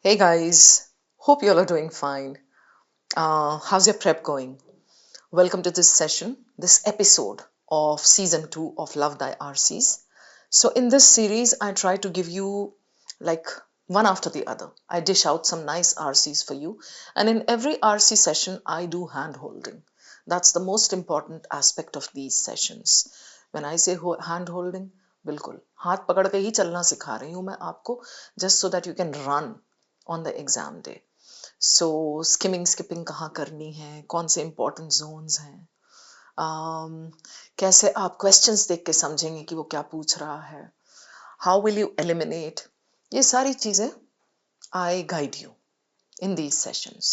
Hey guys, hope you all are doing fine. How's your prep going? Welcome to this session, this episode of season 2 of Love Thy RCs. So, in this series, I try to give you like one after the other. I dish out some nice RCs for you, and in every RC session, I do hand holding. That's the most important aspect of these sessions. When I say hand holding, बिल्कुल हाथ पकड़ के ही चलना सिखा रही हूँ मैं आपको, just so that you can run on the exam day. So skimming skipping कहाँ करनी है, कौन से इंपॉर्टेंट जोन्स हैं, कैसे आप क्वेश्चंस देख के समझेंगे कि वो क्या पूछ रहा है, हाउ विल यू एलिमिनेट, ये सारी चीज़ें आई guide you in these sessions.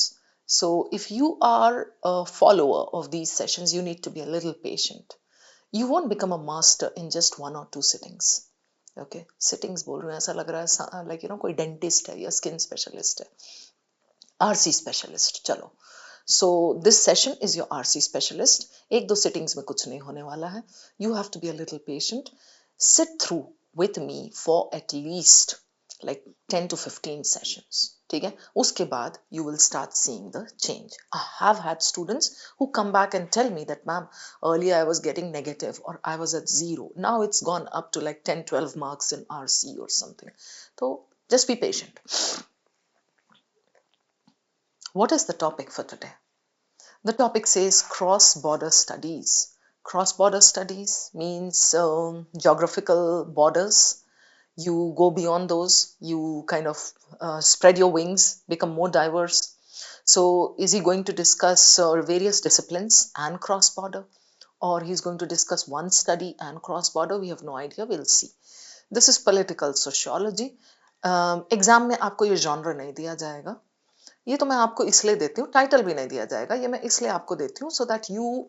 So, if you are a follower of these sessions, you need to be a little patient. You won't become a master in just one or two sittings. Okay, sittings बोल रहे हैं ऐसा लग रहा है like कोई dentist है या स्किन स्पेशलिस्ट है. आरसी स्पेशलिस्ट चलो. So this session is your RC specialist. एक दो सिटिंग्स में कुछ नहीं होने वाला है. You have to be a little patient. Sit through with me for at least like 10 to 15 sessions. ठीक है, उसके बाद you will start seeing the change. I have had students who come back and tell me that ma'am, earlier I was getting negative or I was at 0, now it's gone up to like 10-12 marks in RC or something. So just be patient. What is the topic for today? The topic says cross-border studies. Cross-border studies means geographical borders. You go beyond those, you kind of spread your wings, become more diverse. So is he going to discuss various disciplines and cross-border? Or he's going to discuss one study and cross-border? We have no idea, we'll see. This is political sociology. Exam में आपको ये genre नहीं दिया जाएगा. ये तो मैं आपको इसलिए देती हूँ, टाइटल भी नहीं दिया जाएगा, ये मैं इसलिए आपको देती हूँ so that you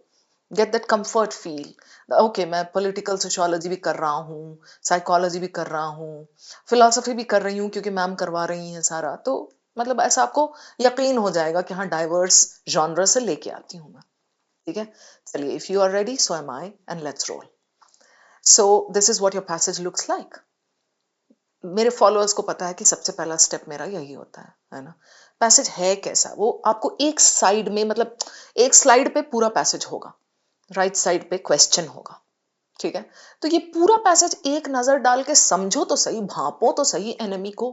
get that comfort feel. Okay, मैं पॉलिटिकल सोशियोलॉजी भी कर रहा हूँ, साइकोलॉजी भी कर रहा हूँ, फिलोसफी भी कर रही हूँ क्योंकि मैम करवा रही हैं सारा, तो मतलब ऐसा आपको यकीन हो जाएगा कि हाँ डाइवर्स जॉनर से लेके आती हूँ मैं. ठीक है, चलिए, if you are ready so am I and let's roll. So this is what your passage looks like. मेरे फॉलोअर्स को पता है कि सबसे पहला स्टेप मेरा यही होता है ना. पैसेज है कैसा, वो आपको एक साइड में, मतलब एक स्लाइड पे पूरा पैसेज होगा, राइट साइड पे क्वेश्चन होगा. ठीक है, तो ये पूरा पैसेज एक नजर डाल के समझो तो सही, भांपो तो सही एनिमी को.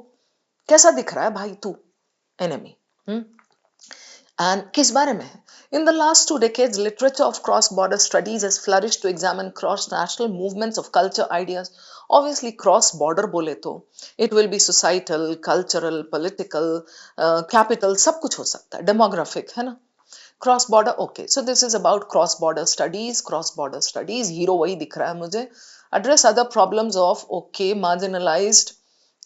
कैसा दिख रहा है भाई तू एनिमी? एंड किस बारे में है? In the last 2 decades, literature of cross-border studies has flourished to examine cross-national movements of culture, ideas. Obviously, cross-border बोले तो it will be societal, cultural, political, capital, सब कुछ हो सकता है, demographic है ना. Cross-border, okay. So this is about cross-border studies. Cross-border studies, hero वही दिख रहा है मुझे. Address other problems of okay, marginalized.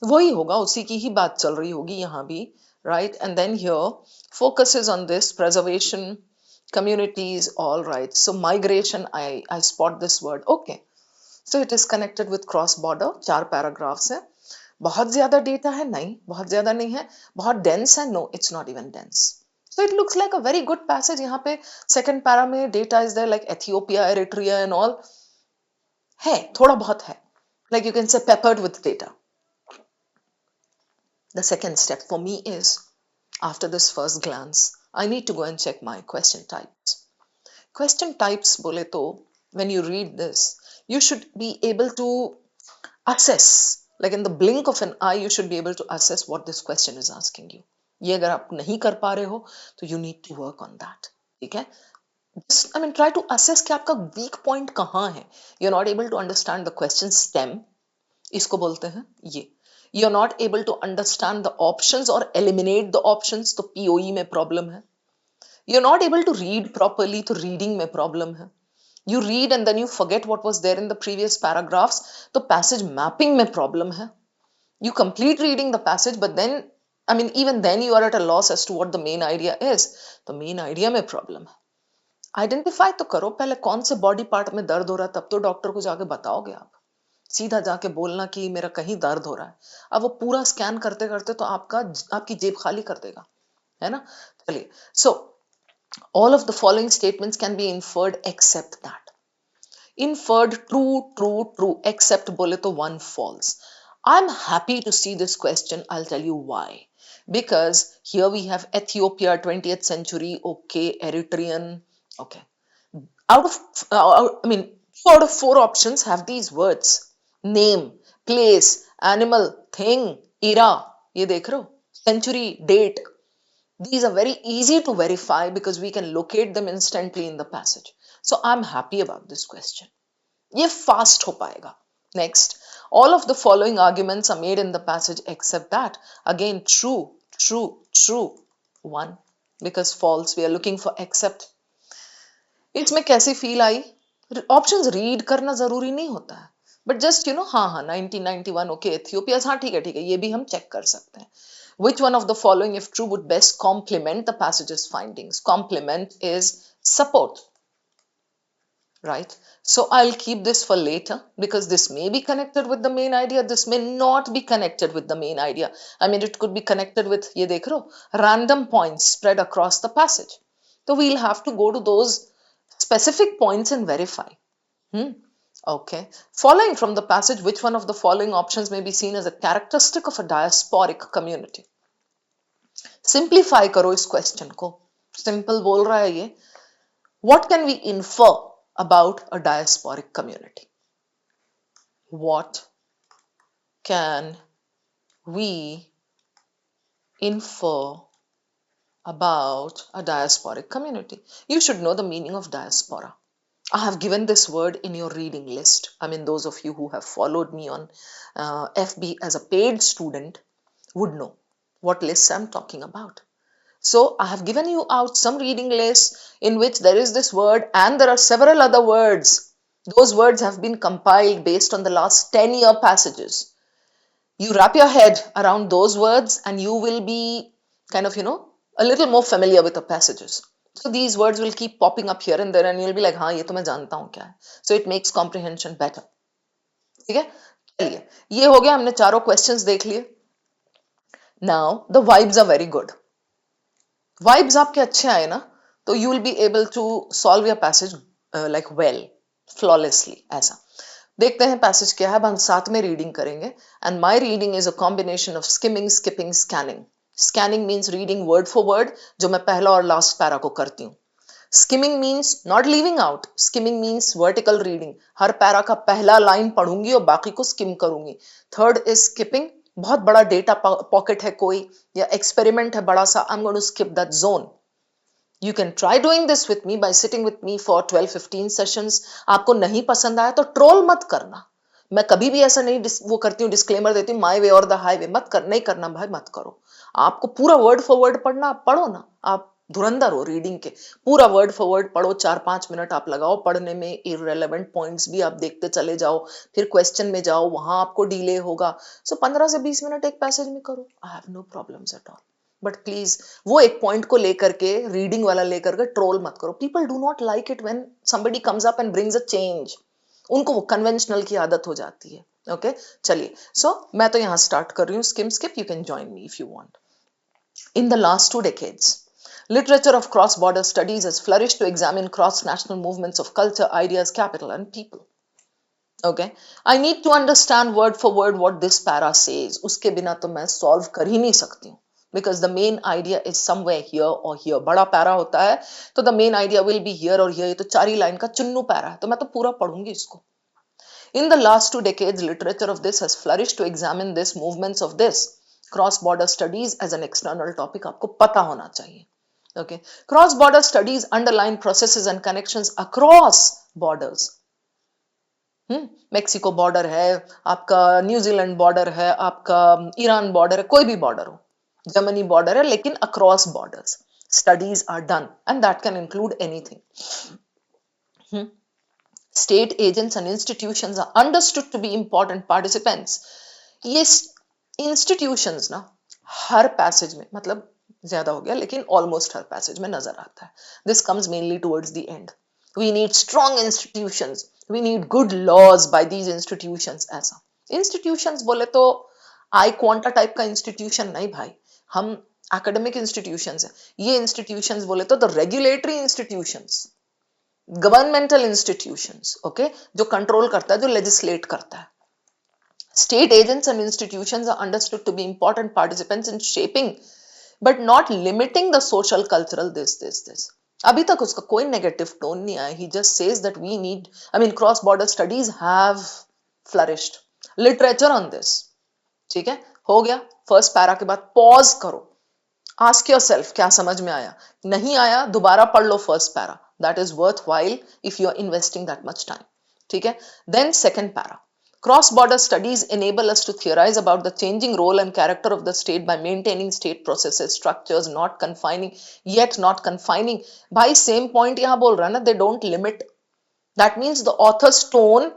वही होगा, उसी की ही बात चल रही होगी यहाँ भी, right? And then here focuses on this preservation, communities, all right. So migration, I spot this word, okay. So it is connected with cross border. 4 paragraphs है. बहुत ज्यादा डेटा है? नहीं, बहुत ज्यादा नहीं है. बहुत dense है? No, it's not even dense. So it looks like a very good passage. यहाँ पे second para में data is there like Ethiopia, Eritrea and all. है, थोड़ा बहुत है. Like you can say peppered with data. The second step for me is, after this first glance, I need to go and check my question types. Question types bole to, when you read this, you should be able to assess, like in the blink of an eye, you should be able to assess what this question is asking you. ये अगर आप नहीं कर पा रहे हो, तो you need to work on that. ठीक है? I mean, try to assess कि आपका weak point कहाँ है. You're not able to understand the question stem. इसको बोलते हैं ये. You're not able to understand the options or eliminate the options, तो POE में problem है. You're not able to read properly, तो reading में problem है. You read and then you forget what was there in the previous paragraphs, तो passage mapping में problem है. You complete reading the passage, but then, I mean, even then you are at a loss as to what the main idea is. तो main idea में problem है. Identify तो करो पहले कौन से body part में दर्द हो रहा है, तब तो डॉक्टर को जाके बताओगे आप. सीधा जाके बोलना कि मेरा कहीं दर्द हो रहा है, अब वो पूरा स्कैन करते करते तो आपकी जेब खाली कर देगा, है ना. चलिए, सो all of the following statements can be inferred except that. Inferred, true, except बोले तो one false. I'm happy to see this question. I'll tell you why. because here we have Ethiopia, 20th century, okay, Eritrean, okay. Out of, I mean, 2 out of 4 options have these words. Name, place, animal, thing, era. ये देख रहे हो? Century, date. These are very easy to verify because we can locate them instantly in the passage. So I'm happy about this question. ये fast हो पाएगा. Next, all of the following arguments are made in the passage except that. Again, true, true, true. 1. Because false, we are looking for except. इसमें कैसी feel I? Options read करना जरूरी नहीं होता है, बट जस्ट हाँ हाँ 1991 ओके एथियोपिया, हाँ ठीक है ये भी हम चेक कर सकते हैं. Which one of the following, if true, would best complement the passage's findings? Complement is support, right? So I'll keep this for later because this may be connected with the main idea. This may not be connected with the main idea. I mean, it could be connected with, ye dekh rahe ho, random points spread across the passage. So we'll have to go to those specific points and verify. Okay. Following from the passage, which one of the following options may be seen as a characteristic of a diasporic community? Simplify करो इस question को. Simple बोल रहा है ये. What can we infer about a diasporic community? What can we infer about a diasporic community? You should know the meaning of diaspora. I have given this word in your reading list. I mean, those of you who have followed me on FB as a paid student would know what lists I'm talking about. So I have given you out some reading lists in which there is this word and there are several other words. Those words have been compiled based on the last 10-year passages. You wrap your head around those words and you will be kind of, a little more familiar with the passages. So these words will keep popping up here and there and you'll be like, हाँ ये तो मैं जानता हूँ क्या है. So it makes comprehension better. ठीक है? चलिए, ये हो गया, हमने चारों questions देख लिए. Now the vibes are very good. Vibes आपके अच्छे आए ना, तो you will be able to solve your passage like well, flawlessly. ऐसा देखते हैं passage क्या है. अब हम साथ में reading करेंगे and my reading is a combination of skimming, skipping, scanning. Scanning means reading word for word, जो मैं पहला और last para को करती हूँ. Skimming means not leaving out. Skimming means vertical reading. Her para का पहला लाइन पढ़ूंगी और बाकी को स्किम करूंगी. Third is skipping. बहुत बड़ा डेटा पॉकेट है कोई या एक्सपेरिमेंट है बड़ा सा, I am going to skip that zone. You can try doing this with me by sitting with me for 12-15 sessions. आपको नहीं पसंद आया तो ट्रोल मत करना. मैं कभी भी ऐसा नहीं वो करती हूँ, डिस्क्लेमर देती हूँ, माय वे और द हाईवे मत कर, नहीं करना भाई, मत करो. आपको पूरा वर्ड फॉर वर्ड पढ़ना, पढ़ो ना. आप धुरंधर हो रीडिंग के, पूरा वर्ड फॉर वर्ड पढ़ो. 4-5 मिनट आप लगाओ पढ़ने में, इररेलेवेंट पॉइंट्स भी आप देखते चले जाओ, फिर क्वेश्चन में जाओ, वहां आपको डिले होगा. सो 15 से 20 मिनट एक पैसेज में करो. I have no problems at all. But please वो एक पॉइंट को लेकर के, रीडिंग वाला लेकर के ट्रोल मत करो. People do not like it when somebody comes up and brings a change. उनको वो कन्वेंशनल की आदत हो जाती है. ओके चलिए, सो मैं तो यहां स्टार्ट कर रही हूँ. Scheme skip, you can join me if you want. In the last 2 decades, literature of cross-border studies has flourished to examine cross-national movements of culture, ideas, capital, and people. Okay, I need to understand word for word what this para says. उसके बिना तो मैं solve कर ही नहीं सकती हूँ. Because the main idea is somewhere here or here. बड़ा para होता है तो the main idea will be here or here. ये तो 4 ही लाइन का चुन्नू पैरा है, तो मैं तो पूरा पढ़ूंगी इसको. In the last 2 decades, literature of this has flourished to examine this movements of this cross-border studies as an external topic. आपको पता होना चाहिए. Okay, cross-border studies underline processes and connections across borders. Mexico border है आपका, New Zealand border है आपका, Iran border है, कोई भी बॉर्डर हो, जर्मनी बॉर्डर है, लेकिन across borders studies are done and that can include anything. State agents and institutions are understood to be important participants. ये institutions ना हर पैसेज में, मतलब ज्यादा हो गया लेकिन ऑलमोस्ट हर पैसेज में नजर आता है. This comes mainly towards the end. We need strong institutions. We need good laws by these institutions. ऐसा institutions बोले तो आई क्वांटा टाइप का institution नहीं भाई, हम academic institutions है. ये institutions बोले तो the regulatory institutions, governmental institutions, okay, जो कंट्रोल करता है, जो लेजिस्लेट करता है. State agents and institutions are understood to be important participants in shaping but not limiting the social cultural this. अभी तक उसका कोई नेगेटिव टोन नहीं आया. He just says that we need, I mean, cross border studies have flourished. Literature on this. ठीक है, हो गया. फर्स्ट पैरा के बाद पॉज करो, आस्क योरसेल्फ क्या समझ में आया, नहीं आया दोबारा पढ़ लो first para. That is worth while if you are investing that much time. ठीक है. Then second para. Cross border studies enable us to theorize about the changing role and character of the state by maintaining state processes, structures, not confining, yet not confining. भाई same point यहां बोल रहा है ना, they don't limit. That means the author's tone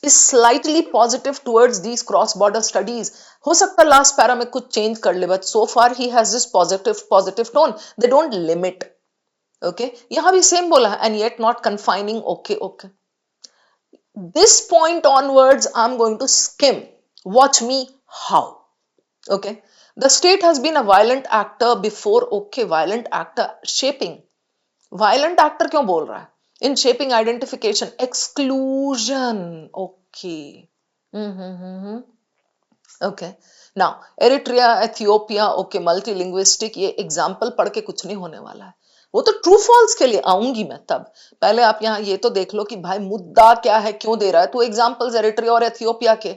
is slightly positive towards these cross border studies. हो सकता है last para में कुछ चेंज कर ले, but so far he has this positive tone. They don't limit. Okay, यहां भी same बोला है, and yet not confining. Okay. This point onwards I'm going to skim. Watch me how. Okay, the state has been a violent actor before. Okay, violent actor. Shaping. Violent actor क्यों बोल रहा है? In shaping identification, exclusion. Okay. Okay. Now Eritrea, Ethiopia. Okay, multilinguistic. ये example पढ़ के कुछ नहीं होने वाला है, वो तो ट्रू फॉल्स के लिए आऊंगी मैं. तब पहले आप यहाँ ये तो देख लो कि भाई मुद्दा क्या है, क्यों दे रहा है. तो एग्जाम्पल्स एरिट्रिया और एथियोपिया के.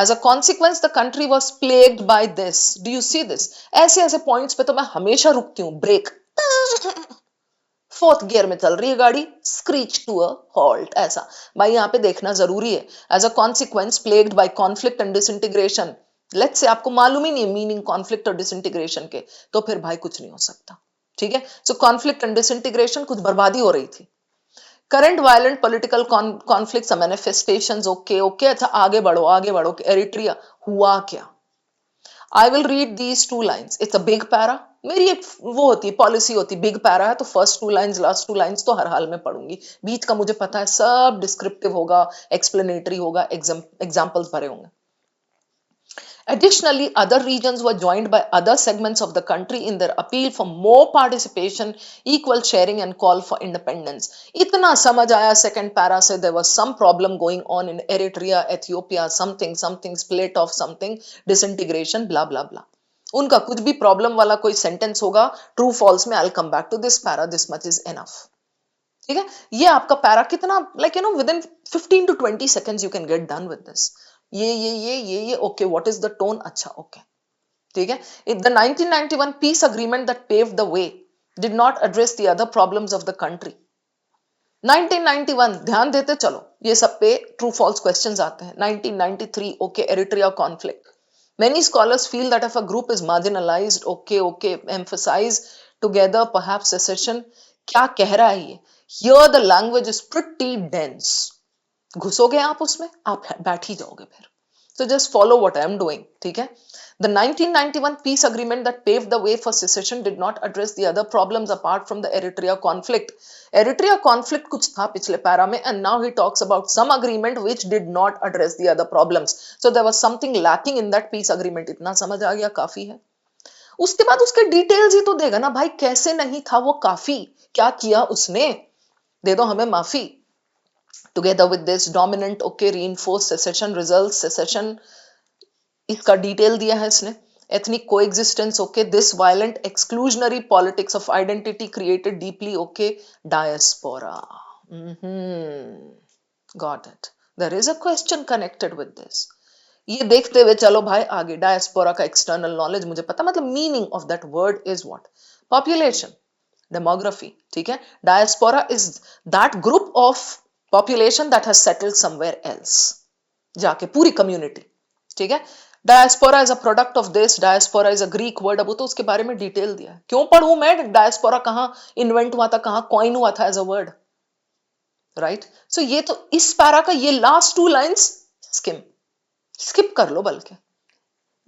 As a consequence the country was plagued by this. Do you see this? ऐसे ऐसे पॉइंट्स पे तो मैं हमेशा रुकती हूँ. ब्रेक, फोर्थ गियर में चल रही है गाड़ी, स्क्रीच टू अ हॉल्ट. ऐसा भाई यहाँ पे देखना जरूरी है. As a consequence plagued by conflict and disintegration. Let's say आपको मालूम ही नहीं है मीनिंग कॉन्फ्लिक्ट और डिसइंटीग्रेशन के, तो फिर भाई कुछ नहीं हो सकता. ठीक है. सो कॉन्फ्लिक्ट एंड डिसइंटीग्रेशन, कुछ बर्बादी हो रही थी. Current violent political conflicts, manifestations. Okay. अच्छा आगे बढ़ो. एरिट्रिया हुआ क्या? I will read these two lines. It's a big para. मेरी एक वो होती है पॉलिसी होती, बिग पैरा है तो first two lines last two lines तो हर हाल में पढ़ूंगी. बीच का मुझे पता है सब डिस्क्रिप्टिव होगा, एक्सप्लेनेटरी होगा, एग्जाम्पल्स भरे होंगे. Additionally, other regions were joined by other segments of the country in their appeal for more participation, equal sharing and call for independence. इतना समझ आया second para से. There was some problem going on in Eritrea, Ethiopia, something split of something, disintegration, blah blah blah. उनका कुछ भी problem वाला कोई sentence होगा ट्रू फॉल्स में, I will come back to this para. This much is enough. ठीक है. ये आपका पैरा कितना, like within 15 to 20 seconds you can get done with this. ये okay. What is the tone? अच्छा okay. ठीक है. The 1991 piece agreement that paved the way did not address the other problems of the country. 1991 ध्यान देते चलो, ये सब पे ट्रू फॉल्स क्वेश्चंस आते हैं. 1993 okay, Eritrea conflict. Many scholars feel that if a group is marginalized, okay, emphasize together, perhaps secession. क्या कह रहा है ये? Here the language is pretty dense. घुसोगे आप उसमें, आप बैठ ही जाओगे फिर. So just follow what I am doing. ठीक है. The 1991 peace agreement that paved the way for secession did not address the other problems apart from the Eritrea conflict. Eritrea conflict कुछ था पिछले पैरा में, and now he talks about some agreement which did not address the other problems. So there was something lacking in that peace agreement. इतना समझ आ गया, काफी है. उसके बाद उसके डिटेल्स ही तो देगा ना भाई, कैसे नहीं था वो काफी, क्या किया उसने, दे दो हमें माफी. Together with this dominant okay reinforced secession results. Secession इसका डिटेल दिया है इसने. ethnic coexistence okay, this violent exclusionary politics of identity created deeply okay diaspora. Got it. There is a question connected with this. ये देखते हुए चलो भाई आगे. डायस्पोरा का एक्सटर्नल नॉलेज मुझे पता, मतलब meaning of that word is what? Population, demography. ठीक है. Diaspora is that group of population that has settled somewhere else, जाके पूरी कम्युनिटी. ठीक है. Diaspora is a product of this. Diaspora is a Greek word. अब तो उसके बारे में डिटेल दिया है. क्यों पढ़ूं मैं? डायस्पोरा कहां इन्वेंट हुआ था, कहां कॉइन हुआ था एज अ वर्ड, राइट? सो ये तो इस पैरा का ये लास्ट टू लाइंस स्किप कर लो. बल्कि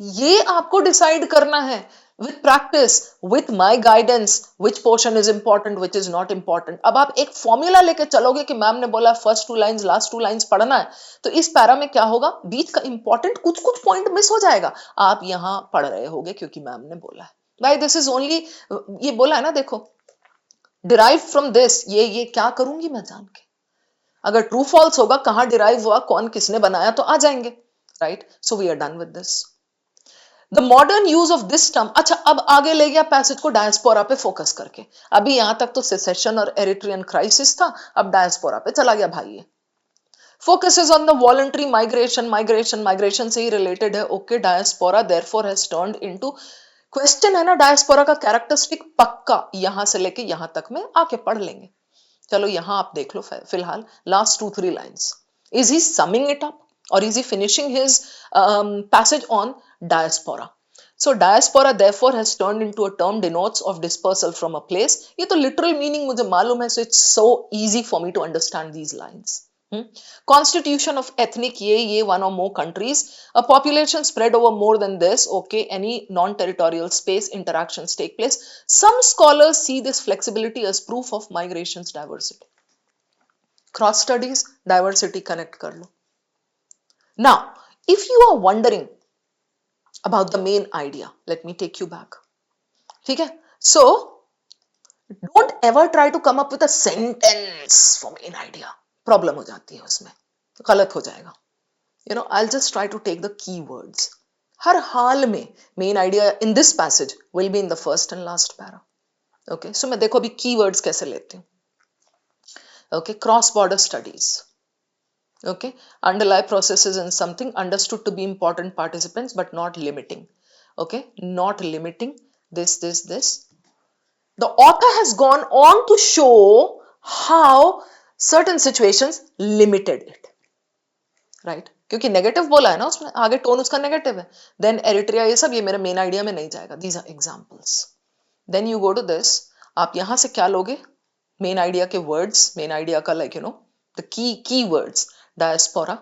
ये आपको डिसाइड करना है with practice, with my guidance, which portion is important, which is not important. अब आप एक फॉर्मूला लेके चलोगे कि मैम ने बोला first two lines last two lines पढ़ना है, तो इस पैरा में क्या होगा, बीच का इंपॉर्टेंट कुछ कुछ पॉइंट मिस हो जाएगा. आप यहां पढ़ रहे होगे क्योंकि मैम ने बोला है. भाई दिस इज ओनली, ये बोला है ना, देखो डिराइव फ्रॉम दिस. ये क्या करूंगी मैं जान के? अगर ट्रू फॉल्स होगा, कहां डिराइव हुआ, कौन किसने बनाया, तो आ जाएंगे. Right? So we are done with this. The modern use of this term. अच्छा, अब आगे ले गया पैसेज को डायस्पोरा पे फोकस करके. अभी यहां तक तो सेसेशन और एरिट्रियन क्राइसिस था, अब डायस्पोरा पे चला गया भाई. ये focuses on the voluntary migration से ही related है. Okay, diaspora therefore has turned into. Question है ना डायस्पोरा का कैरेक्टरिस्टिक पक्का यहां से लेके यहां तक में आके पढ़ लेंगे. चलो यहां आप देख लो फिलहाल last 2-3 lines. Is he summing it up और is he finishing his passage on diaspora? So diaspora therefore has turned into a term denotes of dispersal from a place. ये तो literal meaning मुझे मालूम है, so it's so easy for me to understand these lines. Constitution of ethnic ये one or more countries, a population spread over more than this. Okay, any non-territorial space interactions take place. Some scholars see this flexibility as proof of migration's diversity. Cross studies, diversity connect कर लो. Now, if you are wondering about the main idea, let me take you back. ठीक है? So don't ever try to come up with a sentence for main idea. Problem हो जाती है उसमें, गलत हो जाएगा. I'll just try to take the keywords. हर हाल में main idea in this passage will be in the first and last para. Okay, so मैं देखो अभी keywords कैसे लेती हूँ. Okay, cross border studies. Okay, underlie processes in something understood to be important participants but not limiting. Okay, not limiting this. The author has gone on to show how certain situations limited it. Right? क्योंकि negative बोला है ना उसमें, आगे tone उसका negative है. Then Eritrea, ये सब ये मेरे मेन आइडिया में नहीं जाएगा. These are examples. Then you go to this. आप यहां से क्या लोगे? मेन आइडिया के वर्ड्स, मेन आइडिया का the key words. Diaspora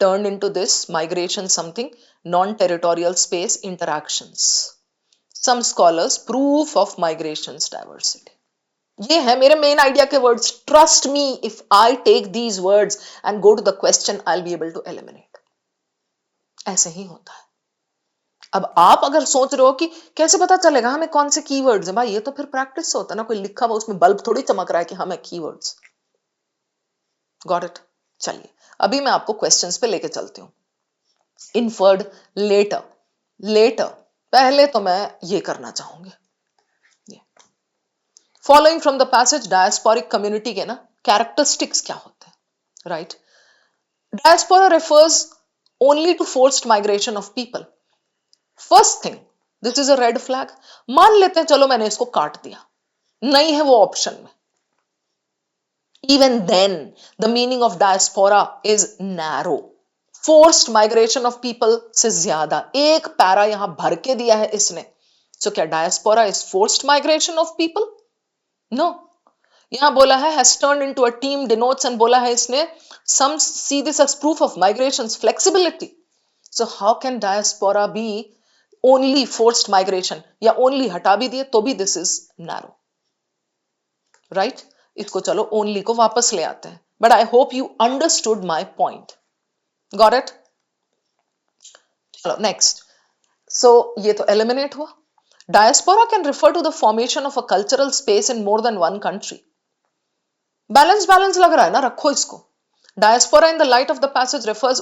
turned into this migration something non-territorial space interactions. Some scholars proof of migration's diversity. ये है मेरे मेन आइडिया के words. Trust me, if I take these words and go to the question, I will be able to eliminate. ऐसे ही होता है. अब आप अगर सोच रहे हो कि कैसे पता चलेगा हमें कौन से कीवर्ड्स हैं, भाई ये तो फिर प्रैक्टिस से होता है ना. कोई लिखा हुआ उसमें बल्ब थोड़ी चमक रहा है कि हमें कीवर्ड्स. Got it? चलिए अभी मैं आपको क्वेश्चंस पे लेके चलती हूं. इनफर्ड लेटर पहले तो मैं ये करना चाहूंगी. Following from the passage diasporic community के ना कैरेक्टरिस्टिक्स क्या होते हैं. Right? Diaspora refers only to forced migration of people. First thing, this is a red flag. मान लेते हैं चलो मैंने इसको काट दिया, नहीं है वो ऑप्शन में. Even then, the meaning of diaspora is narrow. Forced migration of people से ज्यादा एक पैरा यहां भर के दिया है इसने. So क्या diaspora is forced migration of people? No. यहां बोला है has turned into a team denotes and बोला है इसने some see this as proof of migration's flexibility. So how can diaspora be only forced migration? या only हटा भी दिए तो भी this is narrow. Right? इसको चलो ओनली को वापस ले आते हैं. But I hope you understood my point. Got it? चलो नेक्स्ट. सो ये तो एलिमिनेट हुआ. Diaspora can refer to the formation of a cultural space in more than one country. Balance लग रहा है ना, रखो इसको. Diaspora in the light of the passage refers,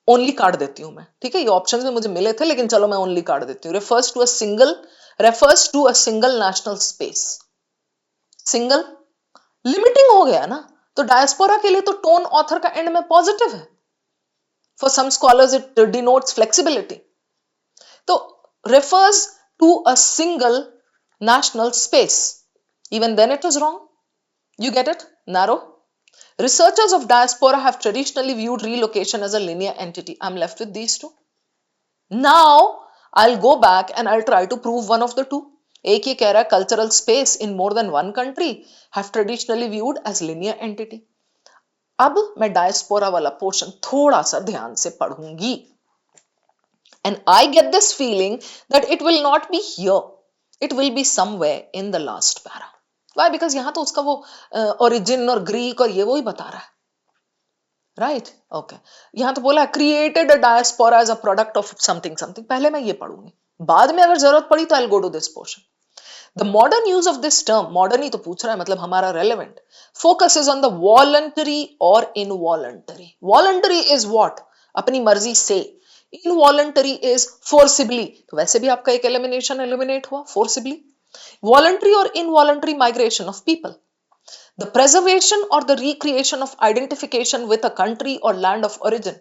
only काट देती हूं मैं. ठीक है, ये ऑप्शंस में मुझे मिले थे लेकिन चलो मैं ओनली काट देती हूं. Refers to a single national space. Single limiting हो गया ना, तो डायस्पोरा के लिए तो टोन ऑथर का एंड में पॉजिटिव है. For some scholars it denotes flexibility. तो refers to a single national space, even then it is wrong. You get it? Narrow. Researchers of diaspora have traditionally viewed relocation as a linear entity. I'm left with these two. Now I'll go back and I'll try to prove one of the two. एक ये कह रहा है cultural space in more than one country have traditionally viewed as linear entity. अब मैं diaspora वाला portion थोड़ा सा ध्यान से पढ़ूंगी. And I get this feeling that it will not be here, it will be somewhere in the last para. Why? Because यहां तो उसका वो ओरिजिन और ग्रीक और ये वो ही बता रहा है. राइट? ओके. यहां तो बोला created a diaspora as a product of something. पहले मैं ये पढ़ूंगी, बाद में अगर जरूरत पड़ी तो I will go to this portion. The modern use of this term, modern ही तो पूछ रहा है मतलब हमारा relevant, focuses on the voluntary और इनवॉलंटरी. Voluntary is what? अपनी मर्जी से. इनवॉलंटरी इज फोर्सिबली, तो वैसे भी आपका एक एलिमिनेशन एलिमिनेट हुआ फोर्सिबली. वॉलंटरी और involuntary migration of people, the preservation or the recreation of identification with a country or land of origin,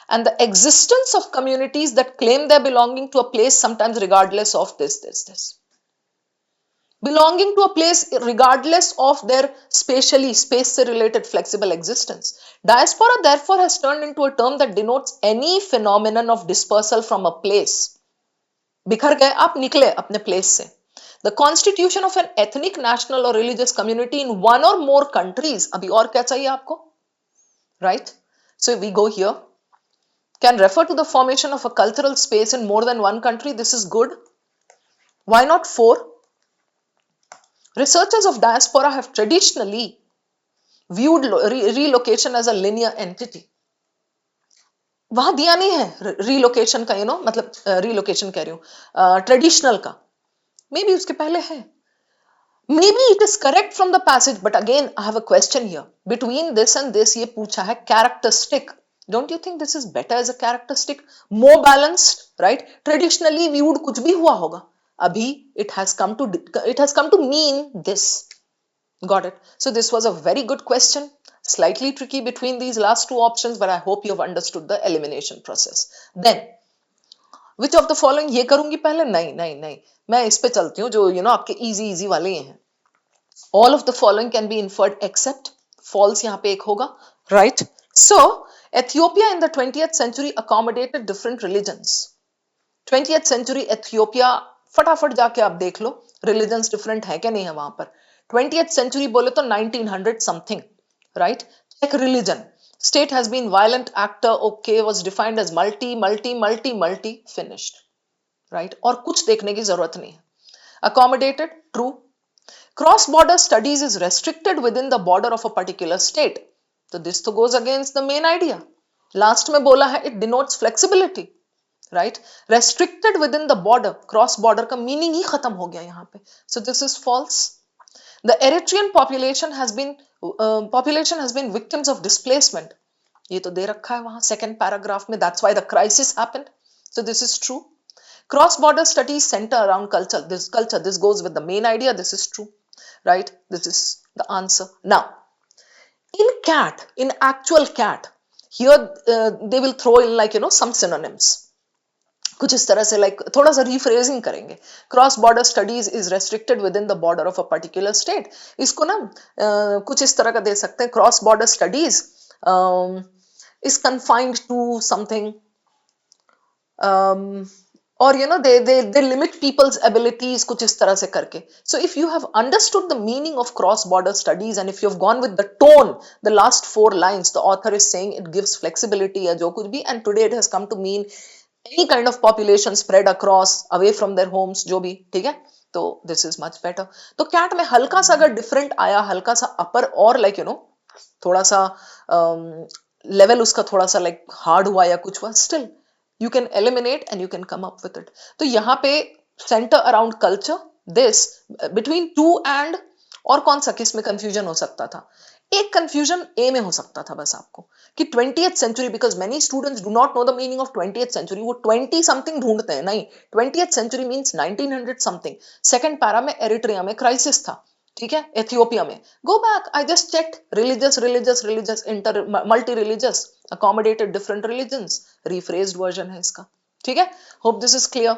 and the existence of communities that claim their belonging to a place sometimes regardless of this. Belonging to a place regardless of their spatially space से related flexible existence. Diaspora therefore has turned into a term that denotes any phenomenon of dispersal from a place. बिखर गए आप, निकले अपने place से. The constitution of an ethnic, national or religious community in one or more countries. अभी और क्या चाहिए आपको? Right? So we go here. Can refer to the formation of a cultural space in more than one country. This is good. Why not 4? Researchers of diaspora have traditionally viewed relocation as a linear entity. वहां दिया नहीं है relocation का, मतलब relocation कह रही हूं, traditional का. मे बी उसके पहले है. Maybe it is correct from the passage, but again I have a question here. Between this and this ये पूछा है characteristic. Don't you think this is better as a characteristic? More balanced, right? Traditionally viewed कुछ भी हुआ होगा. अभी it has come to mean this. Got it? So this was a very good question. Slightly tricky between these last two options, but I hope you have understood the elimination process. Then which of the following, ये करूंगी पहले, नहीं, मैं इस पे चलती हूँ जो आपके easy वाले हैं. All of the following can be inferred except false, यहाँ पे एक होगा, right? So Ethiopia in the 20th century accommodated different religions. 20th century Ethiopia, फटाफट जाके आप देख लो religions different है क्या नहीं है वहां पर. 20th century बोले तो 1900 something, right? Check religion. State has been violent actor, okay, was defined as multi, finished, right? और कुछ देखने की जरूरत नहीं है. Accommodated, true. Cross-border studies is restricted within the border of a particular state. So this to goes against the main idea. Last में बोला है it denotes flexibility, right? Restricted within the border, cross-border का meaning ही खत्म हो गया यहाँ पे. So this is false. The Eritrean population has been victims of displacement. ये तो दे रखा है वहाँ second paragraph में. That's why the crisis happened. So this is true. Cross-border studies center around culture. This goes with the main idea. This is true, right? This is the answer. Now, in actual CAT, here they will throw in some synonyms. कुछ इस तरह से थोड़ा सा rephrasing करेंगे. Cross border studies is restricted within the border of a particular state. इसको ना कुछ इस तरह का दे सकते हैं. Cross border studies is confined to something, or they limit people's abilities कुछ इस तरह से करके. So if you have understood the meaning of cross border studies and if you have gone with the tone, the last 4 lines, the author is saying it gives flexibility या जो कुछ भी, and today it has come to mean any kind of population spread across, away from their homes, जो भी, ठीक है. तो this is much better. तो CAT में हल्का सा अगर different आया, हल्का सा upper और थोड़ा सा level उसका थोड़ा सा hard हुआ या कुछ हुआ, still you can eliminate and you can come up with it. तो यहाँ पे center around culture, this between 2 and, और कौन सा किस में confusion हो सकता था? एक confusion A में हो सकता था बस आपको कि 20th century, because many students do not know the meaning of 20th century. वो 20 something ढूंढते हैं. नहीं, 20th century means 1900 something. Second para में एरिट्रिया में crisis था, ठीक है, एथियोपिया में. Go back, I just checked. religious, multi-religious, accommodated different religions. Rephrased version है इसका, ठीक है. Hope this is clear.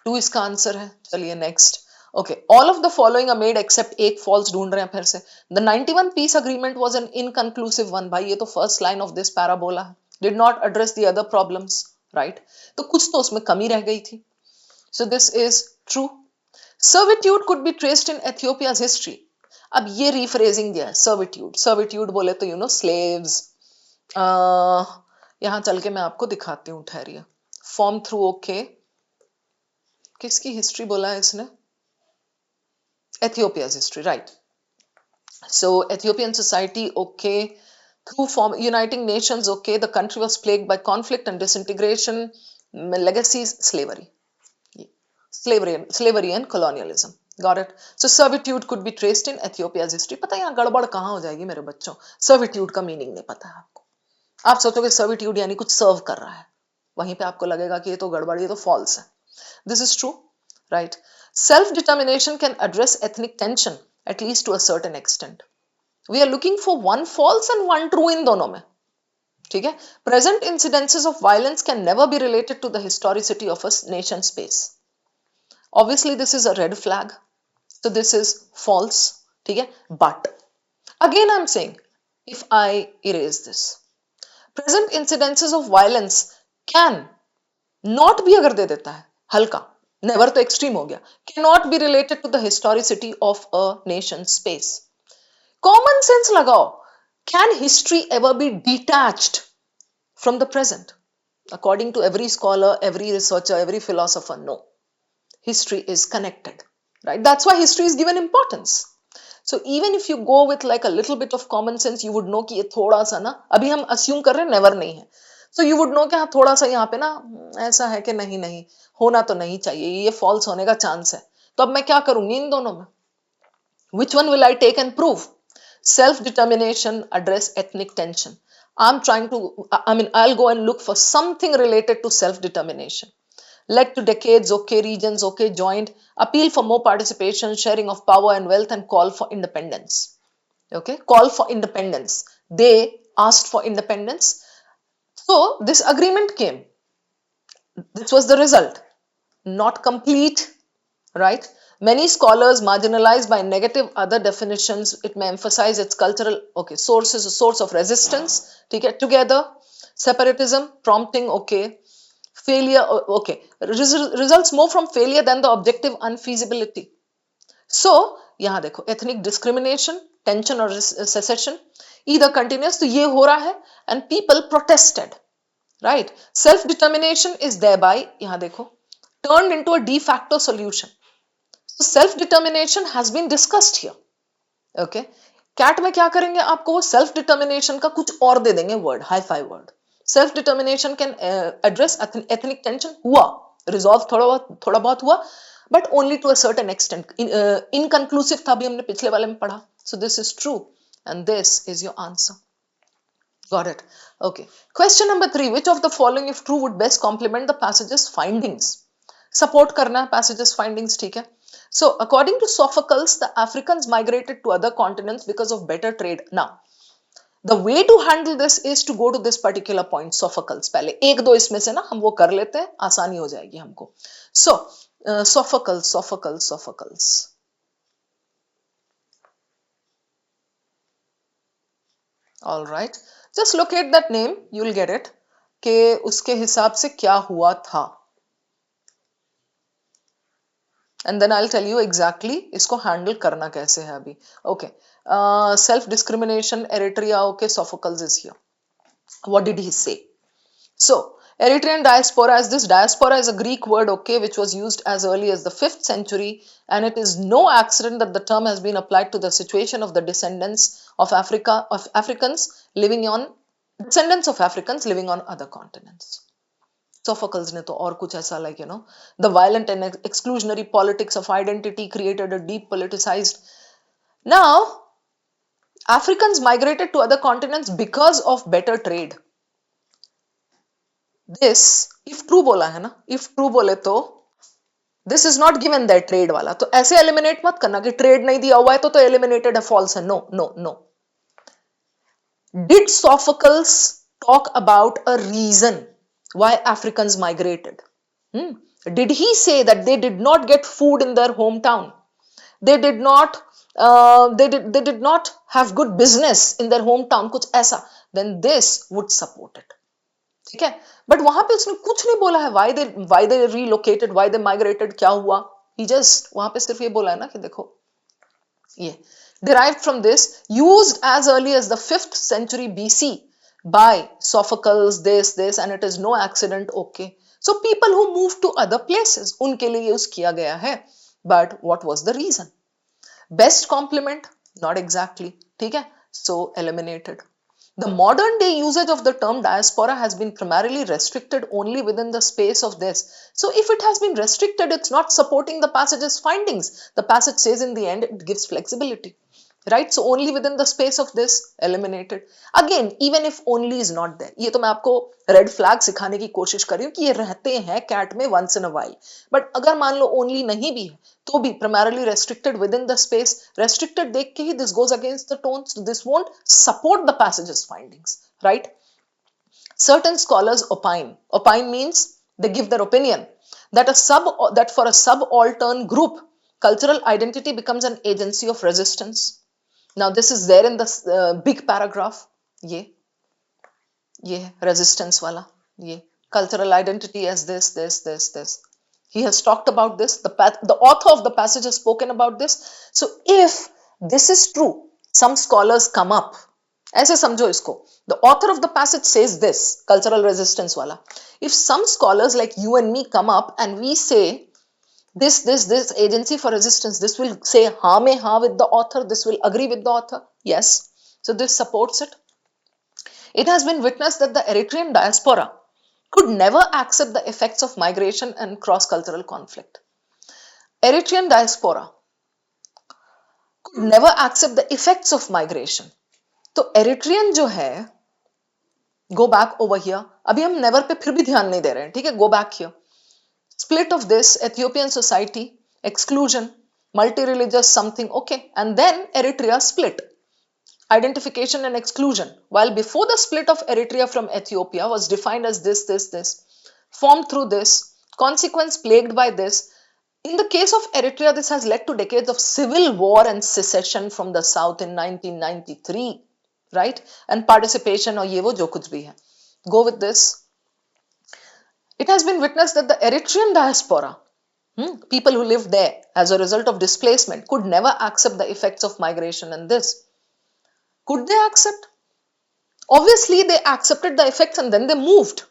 2 इसका आंसर है. चलिए next. Okay, all of the following are made except एक false ढूंढ रहे हैं फिर से. The 91 peace agreement was an inconclusive one. भाई ये तो first line of this para बोला है. Did not address the other problems, right? तो कुछ तो उसमें कमी रह गई थी. So this is true. Servitude could be traced in Ethiopia's history. अब ये rephrasing दिया है. Servitude बोले तो slaves. यहाँ चल के मैं आपको दिखाती हूँ, ठहरिए. Form through, okay. किसकी हिस्ट्री बोला है इसने? Ethiopia's history, right? So Ethiopian society, okay. Through uniting nations, okay. The country was plagued by conflict and disintegration. Legacies, slavery and colonialism. Got it? So servitude could be traced in Ethiopia's history. पता है यहाँ गड़बड़ कहाँ हो जाएगी मेरे बच्चों? Servitude का meaning नहीं पता है आपको. आप सोचोगे सर्विट्यूड यानी कुछ सर्व कर रहा है, वहीं पे आपको लगेगा कि ये तो गड़बड़, ये तो फॉल्स है. This is true, right? Self-determination can address ethnic tension at least to a certain extent. We are looking for one false and one true in दोनों में. ठीक है? Present incidences of violence can never be related to the historicity of a nation space. Obviously, this is a red flag. So this is false. ठीक है? But again, I'm saying, if I erase this, present incidences of violence can not भी अगर दे देता है हल्का, never तो extreme हो गया, cannot be related to the historicity of a nation space. Common sense लगाओ. Can history ever be detached from the present? According to every scholar, every researcher, every philosopher, no. History is connected, right? That's why history is given importance. So even if you go with like a little bit of common sense, you would know कि ये थोड़ा सा ना, अभी हम assume कर रहे हैं never नहीं है, so you would know कि हाँ थोड़ा सा यहाँ पे ना ऐसा है कि नहीं नहीं होना तो नहीं चाहिए, ये false होने का chance है, तो अब मैं क्या करूंगी इन दोनों में? Which one will I take and prove? Self-determination, address ethnic tension. I'm trying to, I mean, I'll go and look for something related to self-determination. Led to decades, okay, regions, okay, joined, appeal for more participation, sharing of power and wealth, and call for independence. Okay, call for independence. They asked for independence. So this agreement came. This was the result. Not complete, right? Many scholars marginalized by negative other definitions. It may emphasize its cultural, okay, sources, a source of resistance, to get together, separatism, prompting, okay, failure, okay, results more from failure than the objective unfeasibility. So, यहाँ देखो, ethnic discrimination, tension or secession, either continuous, तो ये हो रहा है, and people protested, right? Self-determination is thereby, यहाँ देखो, turned into a de facto solution. So self-determination has been discussed here. Okay. CAT में क्या करेंगे, आपको वो सेल्फ डिटर्मिनेशन का कुछ और दे देंगे word, hi fi word. Self determination can address ethnic tension, हुआ रिजॉल्व, थोड़ा बहुत हुआ, but only to a certain extent. Inconclusive था, भी हमने पिछले वाले में पढ़ा. So this is true and this is your answer. Got it. Okay. Question number 3. Which of the following, if true, would best complement the passage's findings? Support करना है passage's findings, ठीक है. So, according to Sophocles, the Africans migrated to other continents because of better trade. Now, the way to handle this is to go to this particular point, Sophocles. पहले एक दो इसमें से ना हम वो कर लेते हैं, आसानी हो जाएगी हमको. So, Sophocles. All right. Just locate that name, you will get it. कि उसके हिसाब से क्या हुआ था. And then I'll tell you exactly इसको handle करना कैसे है अभी. Okay. Self-discrimination, Eritrea, okay, Sophocles is here. What did he say? So, Eritrean diaspora, as this diaspora is a Greek word, okay, which was used as early as the 5th century, and it is no accident that the term has been applied to the situation of the descendants of Africans living on other continents. Sophocles ने तो और कुछ ऐसा, like, you know, the violent and exclusionary politics of identity created a deep politicized. Now, Africans migrated to other continents because of better trade. This, if true बोला है ना, if true बोले तो this is not given that trade वाला, तो ऐसे eliminate मत करना कि trade नहीं दिया हुआ है तो eliminated है, false है. No. Did Sophocles talk about a reason why Africans migrated? Did he say that they did not get food in their hometown? They did not have good business in their hometown, कुछ ऐसा, then this would support it. ठीक है, but वहां पे उसने कुछ नहीं बोला है why they relocated, why they migrated, क्या हुआ. He just वहां पे सिर्फ ये बोला है ना कि देखो ये derived from this, used as early as the 5th century BC by Sophocles, this, and it is no accident. Okay, so people who moved to other places, उनके लिए यूज किया गया है. But what was the reason? Best complement, not exactly. ठीक है, so eliminated. The modern day usage of the term diaspora has been primarily restricted only within the space of this. So if it has been restricted, it's not supporting the passage's findings. The passage says in the end, it gives flexibility. right? So only within the space of this, eliminated. Again, even if only is not there, ये तो मैं आपको red flag सिखाने की कोशिश कर रही हूँ कि ये रहते हैं cat में once in a while, but अगर मान लो only नहीं भी है तो भी primarily restricted within the space, restricted देख के ही this goes against the tones, this won't support the passage's findings, right? Certain scholars opine means they give their opinion that for a subaltern group, cultural identity becomes an agency of resistance. Now this is there in the big paragraph, ये resistance वाला, ये cultural identity as this. He has talked about this. The author of the passage has spoken about this. So if this is true, some scholars come up. ऐसे समझो इसको. The author of the passage says this, cultural resistance वाला. If some scholars like you and me come up and we say this agency for resistance, this will say हाँ में हाँ with the author, this will agree with the author. Yes. So this supports it. It has been witnessed that the Eritrean diaspora could never accept the effects of migration and cross-cultural conflict. Eritrean diaspora could never accept the effects of migration. तो Eritrean जो है, go back over here. अभी हम never पे फिर भी ध्यान नहीं दे रहे हैं, ठीक है? Go back here. Split of this, Ethiopian society, exclusion, multi-religious something, okay. And then Eritrea split. Identification and exclusion. While before the split of Eritrea from Ethiopia was defined as this, formed through this, consequence plagued by this. In the case of Eritrea, this has led to decades of civil war and secession from the south in 1993, right? And participation or ye wo jo kuch bhi hai. Go with this. It has been witnessed that the Eritrean diaspora, people who lived there as a result of displacement, could never accept the effects of migration and this. Could they accept? Obviously, they accepted the effects and then they moved.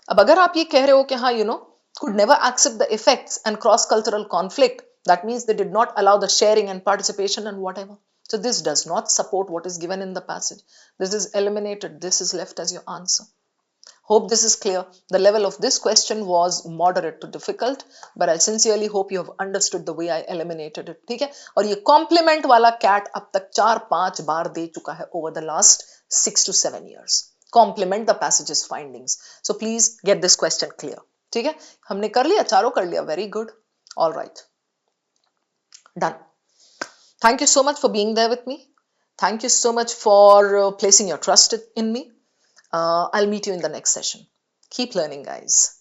अब अगर आप ये कह रहे हो कि हाँ, could never accept the effects and cross-cultural conflict, that means they did not allow the sharing and participation and whatever. So this does not support what is given in the passage. This is eliminated. This is left as your answer. Hope this is clear. The level of this question was moderate to difficult, but I sincerely hope you have understood the way I eliminated it. ठीक है? और ये compliment वाला cat अब तक 4-5 बार दे चुका है over the last 6 to 7 years. Complement the passage's findings. So please get this question clear. ठीक है? हमने कर लिया, चारों कर लिया. Very good. All right. Done. Thank you so much for being there with me. Thank you so much for placing your trust in me. I'll meet you in the next session. Keep learning, guys.